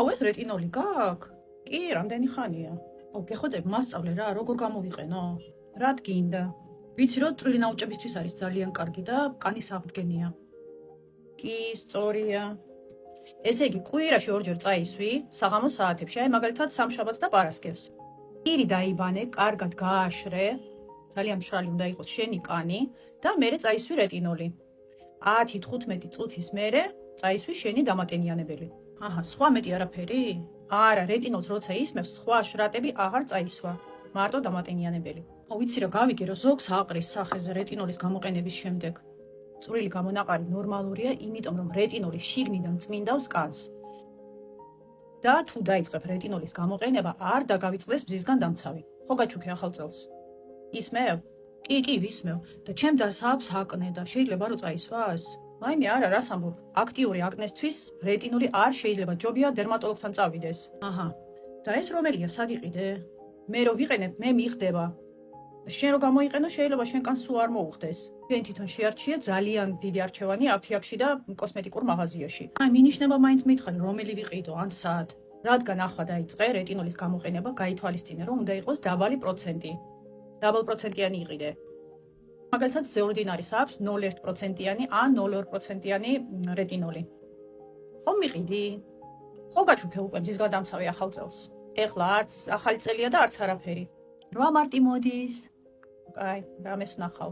ვაუ, ეს რეტინოლი გაქვს? კი, რამდენი ხანია? გეხოდებ მასწავლე რა, როგორ გამოვიყენო? რად გინდა? ვიცი რომ წვრილი ნაოჭებისთვის არის ძალიან კარგი და კანის აღდგენია. კი, სწორია. ესე იგი, კვირაში ორჯერ წაისვი, საღამოს საათებში, აი მაგალითად სამშაბათს და პარასკევს. პირი დაიბანე, კარგად გააშრე, ძალიან მშრალი უნდა იყოს შენი კანი და მერე წაისვი რეტინოლი. 10-15 წუთის მერე წაისვი შენი დამატენიანებელი. აჰა, სხვა მეტი არაფერი? არა, რეტინოლს როცა ისმევს, სხვა შრატები აღარ წაისვა, მარტო დამატენიანებელი. ვიცი რა გავიგე, რომ ზოგს აყრის სახეზე რეტინოლის გამოყენების შემდეგ. წვრილი გამონაყარი ნორმალურია, იმიტომ რომ რეტინოლი შიგნიდან წმინდავს კანს. და თუ დაიწყებ რეტინოლის გამოყენება, არ დაგავიწყდეს ბზისგან დამცავი. ხო გაჩუქე ახალ წელს. ისმევ? კი, ვისმევ. და ჩემ დას აქვს აკნე და შეიძლება რომ წაისვას? მაიმე არა, რას ამბობ? აქტიური აკნესთვის რეტინოლი არ შეიძლება, ჯობია დერმატოლოგთან წავიდეს. აჰა. და ეს რომელია, სად იყიდე? მე რო ვიყენებ, მე მიხდება. შენ რო გამოიყენო, შეიძლება შენ კანს სულ არ მოუხდეს. შენ თვითონ შეარჩიე, ძალიან დიდი არჩევანი აქვს აქში და კოსმეტიკურ მაღაზიაში. აი, მინიშნება მაინც მითხარი, რომელი ვიყიდო, ან სად. რადგან ახლა დაიწყე რეტინოლის გამოყენება, გაითვალისწინე, რომ უნდა იყოს დაბალი პროცენტი. დაბალპროცენტიანი იყიდე. მაგალითად, ზეორდინარის აქვს 0,1%-იანი ან 0,2%-იანი რეტინოლი. ხომ მიყიდი? ხო გაჩუქე უკვე ბზისგან დამცავი ახალ წელს. ეხლა არც ახალი წელია და არც არაფერი. 8 მარტი მოდის. კაი, რამეს ვნახავ.